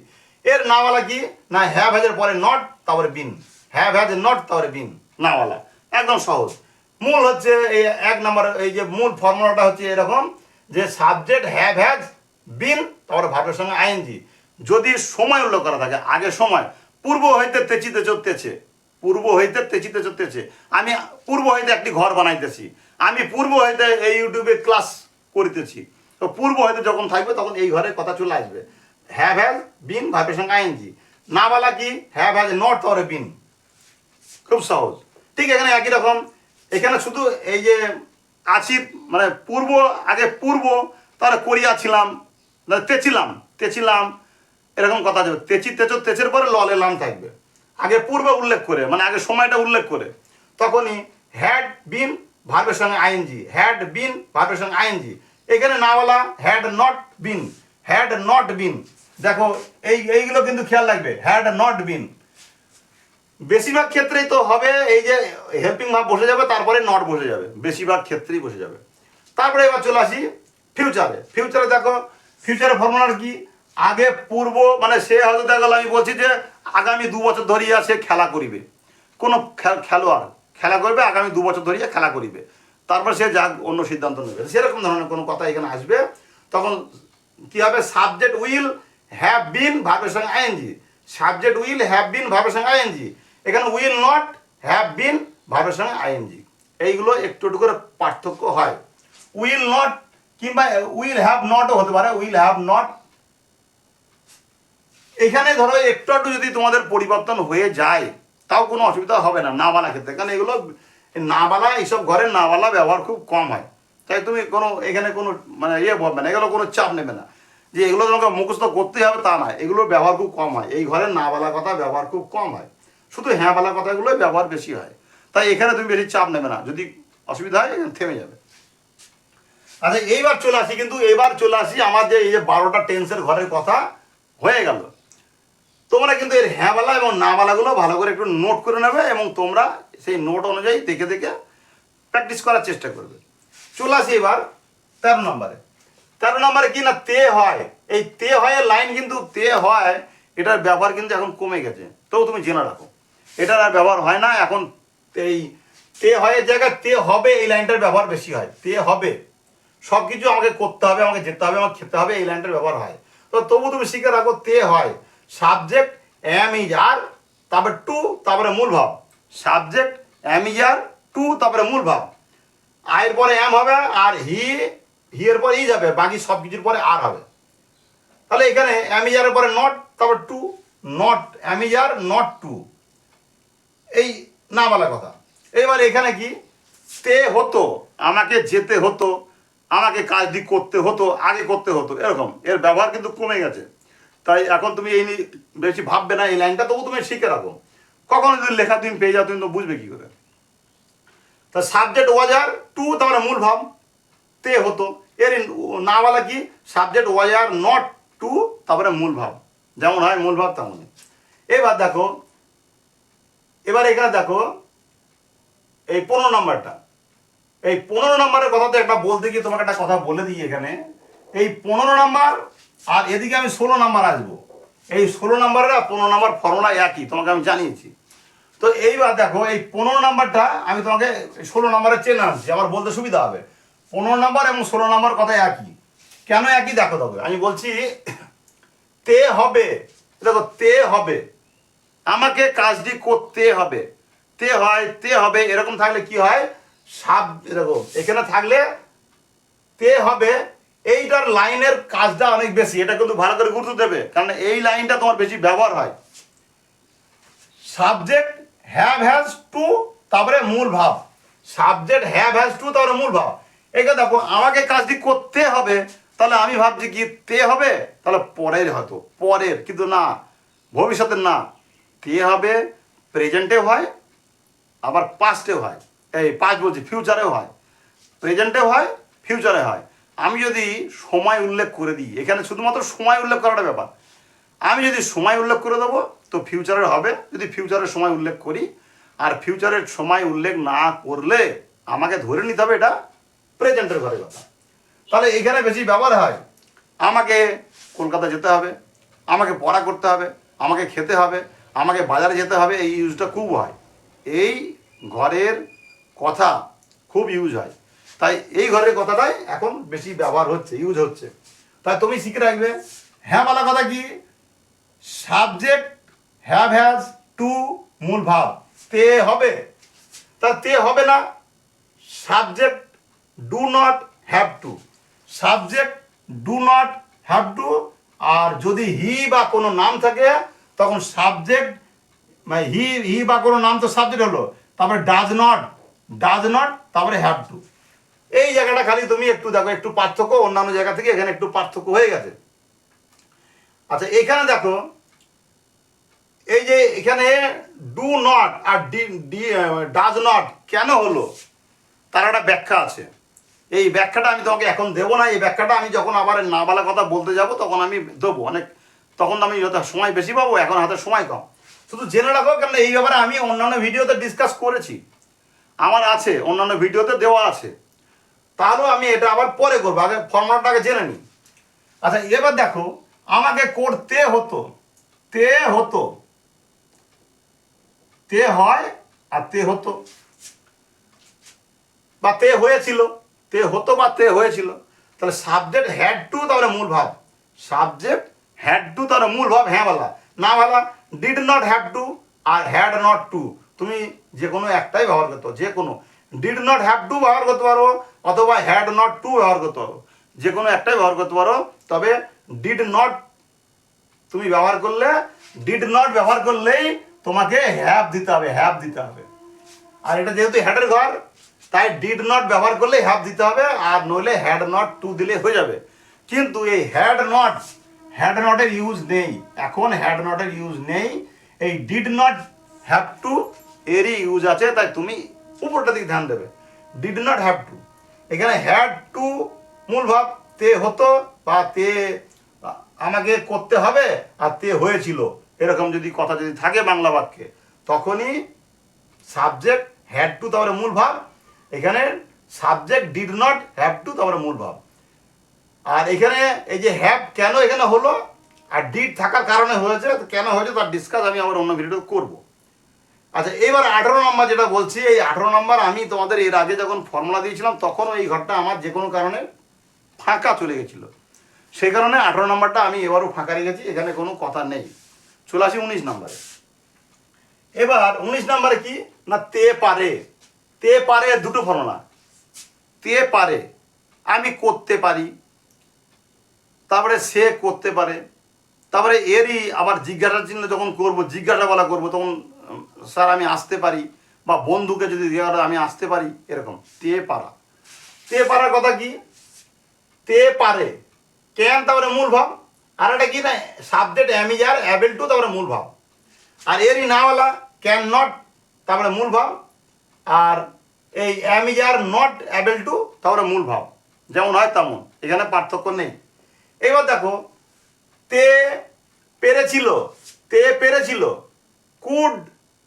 এর নাওয়ালা কি না, হ্যাভ হ্যাজের পরে নট তারপরে বিন, হ্যাভ হ্যাজ নট তারপরে বিন, নাওয়ালা, একদম সহজ। মূল হচ্ছে এই 1 নম্বর, এই যে মূল ফর্মুলাটা হচ্ছে এরকম যে সাবজেক্ট হ্যাভ হ্যাজ বিন, তারপরে ভাবের সঙ্গে আইএনজি। যদি সময় উল্লেখ করা থাকে, আগে সময়, পূর্ব হইতে তেচিতে চড়তেছে, পূর্ব হইতে তেচিতে চড়তেছে, আমি পূর্ব হইতে একটি ঘর বানাইতেছি, আমি পূর্ব হইতে এই ইউটিউবে ক্লাস করিতেছি। তো পূর্ব হইতে যখন থাকবে তখন এই ঘরের কথা চলে আসবে। হ্যাভ হ্যাজ বিন ভাবের সঙ্গে আইএনজি। না বলা কি হ্যাভ হ্যাজ নট তারপরে বিন, খুব সহজ। ঠিক এখানে একই রকম, এখানে শুধু এই যে আছি মানে পূর্ব, আগে পূর্ব, তারপরে করিয়াছিলাম, তেছিলাম, তেছিলাম, এরকম কথা যাবে। তেচি তেচো তেচের পরে ললে লাম থাকবে, আগে পূর্বে উল্লেখ করে, মানে আগে সময়টা উল্লেখ করে। তখনই হ্যাড বিন ভার্বের সঙ্গে আইএনজি, হ্যাড বিন ভার্বের সঙ্গে আইএনজি। এখানে না বলা had not been, had not been. দেখো এইগুলো কিন্তু খেয়াল রাখবে, হ্যাড নট বিন। বেশিরভাগ ক্ষেত্রেই তো হবে এই যে হেল্পিং ভার্ব বসে যাবে, তারপরে নট বসে যাবে, বেশিরভাগ ক্ষেত্রেই বসে যাবে। তারপরে এবার চলে আসি ফিউচারে। ফিউচারে দেখো, ফিউচারের ফর্মুলার কি, আগে পূর্ব, মানে সে হয়তো দেখা গেল আমি বলছি যে আগামী 2 বছর ধরিয়া সে খেলা করিবে, কোনো খেলোয়াড় খেলা করবে, আগামী 2 বছর ধরিয়া খেলা করিবে, তারপর সে যা অন্য সিদ্ধান্ত নেবে, সেরকম ধরনের কোনো কথা এখানে আসবে। তখন কি হবে, সাবজেক্ট উইল হ্যাভ বিন ভার্বের সঙ্গে ING, subject will have been ভার্বের সঙ্গে আইএনজি। এখানে উইল নট হ্যাভ বিন ভার্বের সঙ্গে আইএনজি। এইগুলো একটু একটু করে পার্থক্য হয়। উইল নট কিংবা উইল হ্যাভ নটও হতে পারে, উইল হ্যাভ নট। এখানে ধরো একটু একটু যদি তোমাদের পরিবর্তন হয়ে যায় তাও কোনো অসুবিধা হবে না নাবালা ক্ষেত্রে, কারণ এগুলো নাবালা, এইসব ঘরে নাবালা ব্যবহার খুব কম হয়। তাই তুমি কোনো এখানে কোনো মানে ভাববে না, এগুলো কোনো চাপ নেবে না যে এগুলো তোমাকে মুখস্থ করতেই হবে, তা নয়, এগুলো ব্যবহার খুব কম হয়। এই ঘরে নাবালা কথা ব্যবহার খুব কম হয়, শুধু হ্যাঁ বালা কথাগুলোই ব্যবহার বেশি হয়। তাই এখানে তুমি বেশি চাপ নেবে না, যদি অসুবিধা হয় এখানে থেমে যাবে। আচ্ছা এইবার চলে আসি, কিন্তু এবার চলে আসি আমার যে এই যে 12টা টেন্সের ঘরের কথা হয়ে গেল। তোমরা কিন্তু এর হ্যাঁবালা এবং নাবালাগুলো ভালো করে একটু নোট করে নেবে এবং তোমরা সেই নোট অনুযায়ী দেখে দেখে প্র্যাকটিস করার চেষ্টা করবে। চলে আসি এবার 13 নম্বরে। 13 নম্বরে কি না, তে হয়। এই তে হয় লাইন কিন্তু তে হয়, এটার ব্যবহার কিন্তু এখন কমে গেছে, তবু তুমি জেনে রাখো এটার আর ব্যবহার হয় না এখন। এই তে হয় জায়গায় তে হবে, এই লাইনটার ব্যবহার বেশি হয়। তে হবে, সব কিছু আমাকে করতে হবে, আমাকে যেতে হবে, আমাকে খেতে হবে, এই লাইনটার ব্যবহার হয়। তো তবু তুমি শিখে রাখো তে হয়। সাবজেক্ট এম ইজ আর, তারপরে টু, তারপরে মূল ভাব। Subject am is are, to, তারপরে মূল ভাব। আয়ের পরে এম হবে, আর হি এর পরে ই যাবে, বাকি সব কিছুর পরে আর হবে। তাহলে এখানে এম ইজ আর পরে নট, তারপর to, not am is are, not to, এই না বলা কথা। এবার এখানে কি, তে হতো, আমাকে যেতে হতো, আমাকে কাজটি করতে হতো, আগে করতে হতো, এরকম। এর ব্যবহার কিন্তু কমে গেছে। তাই এখন তুমি এই নিয়ে বেশি ভাববে না, এই লাইনটা তবু তুমি শিখে রাখো। কখনো যদি লেখা তুমি পেয়ে যাও তুমি তো বুঝবে কি করে। তা সাবজেক্ট ওয়াজ আর, টু, তারপরে মূল ভাব, তে হতো। এর না বলা কি, সাবজেক্ট ওয়াজ আর, নট টু, তারপরে মূল ভাব। যেমন হয় মূল ভাব তেমনই। এবার দেখো, এবার এখানে দেখো এই 15 নম্বরটা। এই 15 নম্বরের কথা তো একটা বলতে গিয়ে তোমাকে একটা কথা বলে দিই এখানে। এই 15 নম্বর আর এদিকে আমি 16 নম্বর আসবো। এই 16 নম্বরের আর 15 নম্বর ফর্মুলা একই, তোমাকে আমি জানিয়েছি। তো এইবার দেখো এই 15 নম্বরটা আমি তোমাকে 16 নম্বরে চেনে আনছি, আমার বলতে সুবিধা হবে। 15 নম্বর এবং 16 নম্বর কথা একই। কেন একই দেখো, তবে আমি বলছি তে হবে। দেখো তে হবে, আমাকে কাজটি করতে হবে, তে হয়, তে হবে, এরকম থাকলে কি হয়, দেখো এখানে থাকলে তে হবে, এইটার লাইনের কাজটা অনেক বেশি। এটা কিন্তু ভালো করে গুরুত্ব দেবে, কারণ এই লাইনটা তোমার বেশি ব্যবহার হয়। সাবজেক্ট হ্যাভ হ্যাজ টু, তারপরে মূল ভাব। সাবজেক্ট হ্যাভ হ্যাজ টু, তারপরে মূল ভাব। এটা দেখো আমাকে কাজটি করতে হবে, তাহলে আমি ভাবছি কি তে হবে, তাহলে পরের হয়তো, পরের, কিন্তু না, ভবিষ্যতের না। তে হবে প্রেজেন্টেও হয়, আবার পাস্টেও হয়, এই পাস্ট বলছি ফিউচারেও হয়, প্রেজেন্টেও হয়, ফিউচারে হয়। আমি যদি সময় উল্লেখ করে দিই, এখানে শুধুমাত্র সময় উল্লেখ করাটা ব্যাপার। আমি যদি সময় উল্লেখ করে দেবো তো ফিউচারের হবে, যদি ফিউচারের সময় উল্লেখ করি। আর ফিউচারের সময় উল্লেখ না করলে আমাকে ধরে নিতে হবে এটা প্রেজেন্টের ঘরের কথা। তাহলে এখানে বেশি ব্যবহার হয়, আমাকে কলকাতা যেতে হবে, আমাকে পড়া করতে হবে, আমাকে খেতে হবে, আমাকে বাজারে যেতে হবে, এই ইউজটা খুব হয়। এই ঘরের কথা খুব ইউজ হয়, তাই এই ঘরের কথাটাই এখন বেশি ব্যবহার হচ্ছে, ইউজ হচ্ছে। তাই তুমি শিখে রাখবে হ্যাঁ বলা কথা কি, সাবজেক্ট হ্যাভ হ্যাজ টু, মূল ভাব, তে হবে। তা তে হবে না, subject do not have to, subject do not have to. আর যদি হি বা কোনো নাম থাকে তখন সাবজেক্ট, মানে হি বা কোনো নাম তো সাবজেক্ট হলো, তারপরে ডাজ নট, তারপরে হ্যাভ টু। এই জায়গাটা খালি তুমি একটু দেখো, একটু পার্থক্য অন্যান্য জায়গা থেকে এখানে একটু পার্থক্য হয়ে গেছে। আচ্ছা এখানে দেখো, এই যে এখানে ডু নট আর ডাজ নট কেন হলো তার একটা ব্যাখ্যা আছে। এই ব্যাখ্যাটা আমি তোমাকে এখন দেবো না, এই ব্যাখ্যাটা আমি যখন আবার না বলা কথা বলতে যাব তখন আমি দেবো অনেক, তখন আমি সময় বেশি পাবো, এখন হাতে সময় কম। শুধু জেনে রাখো, কারণ এই ব্যাপারে আমি অন্যান্য ভিডিওতে ডিসকাস করেছি, আমার আছে অন্যান্য ভিডিওতে দেওয়া আছে, তাহলেও আমি এটা আবার পরে করবো, আগে ফর্মুলাটাকে জেনে নিই। আচ্ছা এবার দেখো, আমাকে করতে হতো, তে হতো, তে হয় আর তে হতো বা তে হয়েছিল, তে হতো বা তে হয়েছিল। তাহলে সাবজেক্ট হ্যাড টু, তাহলে মূল ভাব, সাবজেক্ট হ্যাড টু তাহলে মূল ভাব হ্যাঁ বলা, না বলা ডিড নট হ্যাভ টু আর হ্যাড নট টু, তুমি যে কোনো একটাই ব্যবহার করতে পারো, যে কোনো ডিড নট হ্যাভ টু ব্যবহার করতে পারো অথবা হ্যাড নট টু ব্যবহার করতে পারো, যে কোনো একটাই ব্যবহার করতে পারো। তবে ডিড নট তুমি ব্যবহার করলে, ডিড নট ব্যবহার করলেই তোমাকে হ্যাভ দিতে হবে, হ্যাভ দিতে হবে। আর এটা যেহেতু হ্যাডের ঘর, তাই ডিড নট ব্যবহার করলে হ্যাভ দিতে হবে, আর নইলে হ্যাড নট টু দিলে হয়ে যাবে। কিন্তু এই হ্যাড নটের ইউজ নেই এখন, হ্যাড নটের ইউজ নেই, এই ডিড নট হ্যাভ টু এরই ইউজ আছে। তাই তুমি উপরটা দিকে ধ্যান দেবে, ডিড নট হ্যাভ টু। এখানে হ্যাড টু মূল ভাব, তে হতো বা তে আমাকে করতে হবে আর তে হয়েছিল, এরকম যদি কথা যদি থাকে বাংলা বাক্যে, তখনই সাবজেক্ট হ্যাড টু তারপরে মূল ভাব, এখানে subject did not have two তারপরে মূল ভাব। আর এখানে এই যে হ্যাভ কেন এখানে হলো আর ডিড থাকার কারণে হয়েছে, কেন হয়েছে তার ডিসকাস আমি আবার অন্য ভিডিও করব। আচ্ছা এবার 18 নম্বর যেটা বলছি, এই 18 নম্বর আমি তোমাদের এর আগে যখন ফর্মুলা দিয়েছিলাম তখনও এই ঘরটা আমার যে কোনো কারণে ফাঁকা চলে গেছিলো, সেই কারণে 18 নম্বরটা আমি এবারও ফাঁকা রেখেছি, এখানে কোনো কথা নেই। চলে আসি 19 নম্বরে। এবার 19 নম্বরে কি না, তে পারে, তে পারে দুটো ফর্মুলা, তে পারে আমি করতে পারি, তারপরে সে করতে পারে, তারপরে এরই আবার জিজ্ঞাসার চিহ্ন যখন করবো, জিজ্ঞাসা বলা করবো, তখন স্যার আমি আসতে পারি, বা বন্ধুকে যদি জিজ্ঞাসা আমি আসতে পারি, এরকম তে পারা। তে পারার কথা কি, তে পারে ক্যান তারপরে মূল ভাব, আর এটা কি না subject am is are able to তারপরে মূল ভাব, আর এরই নাওয়ালা ক্যান নট তারপরে মূল ভাব, আর এই অ্যাম is are not Abel to তারপরে মূল ভাব, যেমন হয় তেমন, এখানে পার্থক্য নেই। এবার দেখো, তে পেরেছিল, তে পেরেছিল, কুড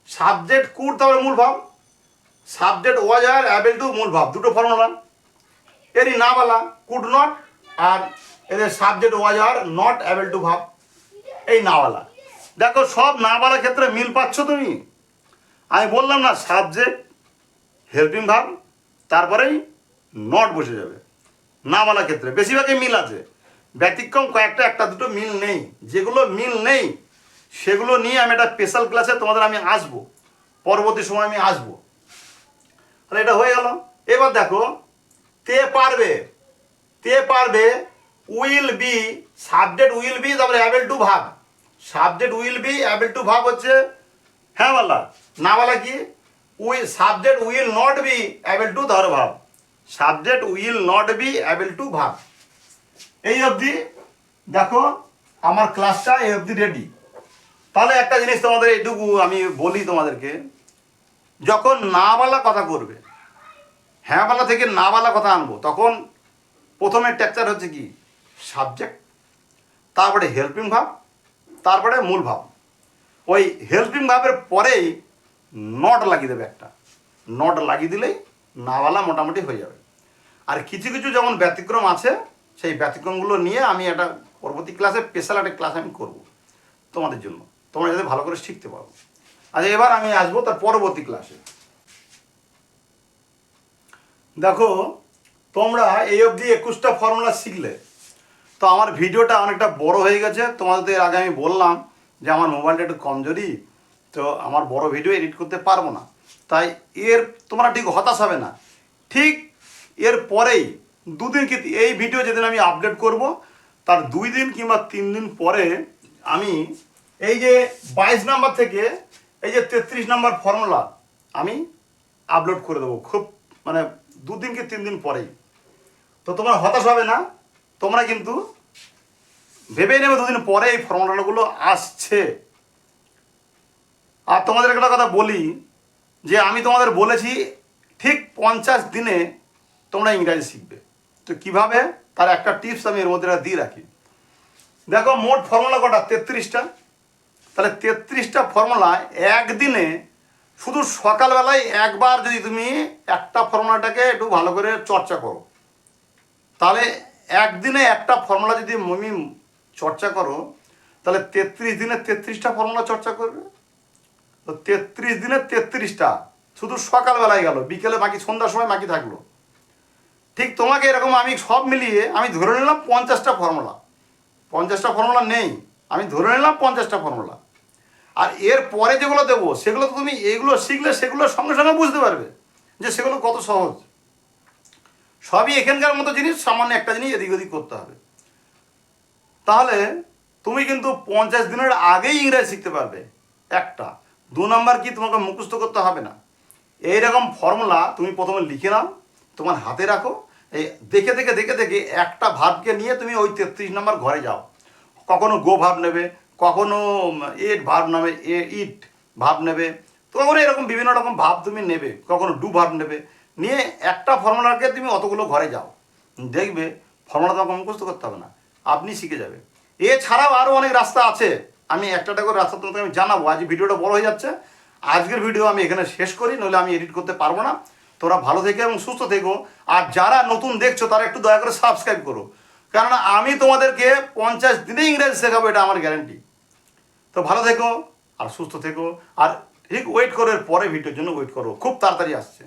সাবজেক্ট কুড তারপরে মূল ভাব, subject was are able to মূল ভাব, দুটো ফর্মুলা। এরই না বলা কুড নট, আর এদের সাবজেক্ট ওয়াজ আর নট অ্যাবেল টু ভাব, এই নাওয়ালা। দেখো সব না বলার ক্ষেত্রে মিল পাচ্ছ তুমি, আমি বললাম না সাবজেক্ট হেল্পিং ভাব তারপরেই নট বসে যাবে, না বলার ক্ষেত্রে বেশিরভাগই মিল আছে, ব্যতিক্রম কয়েকটা একটা দুটো মিল নেই। যেগুলো মিল নেই সেগুলো নিয়ে আমি একটা স্পেশাল ক্লাসে তোমাদের আমি আসবো, পরবর্তী সময় আমি আসবো। তাহলে এটা হয়ে গেল। এবার দেখো, তে পারবে, তে পারবে will be, subject will be তারপরে অ্যাবেল টু ভাব, subject will be able to ভাব হচ্ছে হ্যাঁ বলা, না বলা কি subject will not be able to ধর ভাব, subject will not be able to ভাব। এই অবধি দেখো আমার ক্লাসটা এই অবধি রেডি। তাহলে একটা জিনিস তোমাদের এইটুকু আমি বলি তোমাদেরকে, যখন না বলা কথা করবে, হ্যাঁ বলা থেকে না বলা কথা আনবো, তখন প্রথমে টেক্সচার হচ্ছে কি সাবজেক্ট, তারপরে হেল্পিং ভাব, তারপরে মূল ভাব। ওই হেল্পিং ভাবের পরেই নট লাগিয়ে দেবে একটা, নট লাগিয়ে দিলেই না বলা মোটামুটি হয়ে যাবে। আর কিছু কিছু যেমন ব্যতিক্রম আছে, সেই ব্যতিক্রমগুলো নিয়ে আমি একটা পরবর্তী ক্লাসে স্পেশাল একটা ক্লাস আমি করব তোমাদের জন্য, তোমরা যাতে ভালো করে শিখতে পারো। আচ্ছা এবার আমি আসবো তার পরবর্তী ক্লাসে। দেখো তোমরা এই অবধি 21টা ফর্মুলা শিখলে, তো আমার ভিডিওটা অনেকটা বড় হয়ে গেছে। তোমাদের আগে আমি বললাম যে আমার মোবাইলটা একটু কমজোরি, তো আমার বড় ভিডিও এডিট করতে পারবো না, তাই তোমরা ঠিক হতাশ হবে না। ঠিক এর পরেই দুদিন কি, এই ভিডিও যেদিন আমি আপডেট করব তার 2 দিন কিংবা 3 দিন পরে আমি এই যে 22 নাম্বার থেকে এই যে 33 নাম্বার ফর্মুলা আমি আপলোড করে দেবো, খুব মানে 2 দিন কি 3 দিন পরেই। তো তোমরা হতাশ হবে না, তোমরা কিন্তু ভেবে নেবে দুদিন পরে এই ফর্মুলাগুলো আসছে। আর তোমাদের একটা কথা বলি যে আমি তোমাদের বলেছি ঠিক 50 দিনে তোমরা ইংরাজি শিখবে। তো কিভাবে, তার একটা টিপস আমি এর মধ্যে দিয়ে রাখি। দেখো মোট ফর্মুলা কটা, 33টা। তাহলে 33টা ফর্মুলায় একদিনে শুধু সকালবেলায় একবার যদি তুমি একটা ফর্মুলাটাকে একটু ভালো করে চর্চা করো, তাহলে একদিনে একটা ফর্মুলা যদি তুমি চর্চা করো, তাহলে 33 দিনে 33টা ফর্মুলা চর্চা করবে। তো 33 দিনে 33টা শুধু সকালবেলায় গেল, বিকেলে বাকি সন্ধ্যার সময় বাকি থাকলো। ঠিক তোমাকে এরকম আমি সব মিলিয়ে আমি ধরে নিলাম 50টা ফর্মুলা। 50টা ফর্মুলা নেই, আমি ধরে নিলাম 50টা ফর্মুলা। আর এর পরে যেগুলো দেবো সেগুলো তো তুমি এগুলো শিখলে সেগুলো সঙ্গে সঙ্গে বুঝতে পারবে যে সেগুলো কত সহজ। সবই এখানকার মতো জিনিস, সামান্য একটা জিনিস এদিক ওদিক করতে হবে। তাহলে তুমি কিন্তু 50 দিনের আগেই ইংরেজি শিখতে পারবে। একটা 2 নম্বর কি, তোমাকে মুখস্থ করতে হবে না। এইরকম ফর্মুলা তুমি প্রথমে লিখে নাও, তোমার হাতে রাখো। এই দেখে দেখে দেখে দেখে একটা ভাবকে নিয়ে তুমি ওই 33 নম্বর ঘরে যাও। কখনো গো ভাব নেবে, কখনো এট ভাব নেবে, ইট ভাব নেবে, কখনো এরকম বিভিন্ন রকম ভাব তুমি নেবে, কখনো ডু ভাব নেবে, নিয়ে একটা ফর্মুলাকে তুমি অতগুলো ঘরে যাও, দেখবে ফর্মুলা তোমাকে মুখস্থ করতে হবে না, আপনি শিখে যাবে। এছাড়াও আরও অনেক রাস্তা আছে, আমি একটা করে রাস্তা তোমাকে আমি জানাবো। আজ ভিডিওটা বড় হয়ে যাচ্ছে, আজকের ভিডিও আমি এখানে শেষ করি, নইলে আমি এডিট করতে পারবো না। তোরা ভালো থেকো এবং সুস্থ থেকো। আর যারা নতুন দেখছো তারা একটু দয়া করে সাবস্ক্রাইব করো, কেননা আমি তোমাদেরকে 50 দিনে ইংরেজি শেখাবো, এটা আমার গ্যারান্টি। তো ভালো থেকো আর সুস্থ থেকো, আর ঠিক ওয়েট করো, এর পরে ভিডিওর জন্য ওয়েট করো, খুব তাড়াতাড়ি আসছে।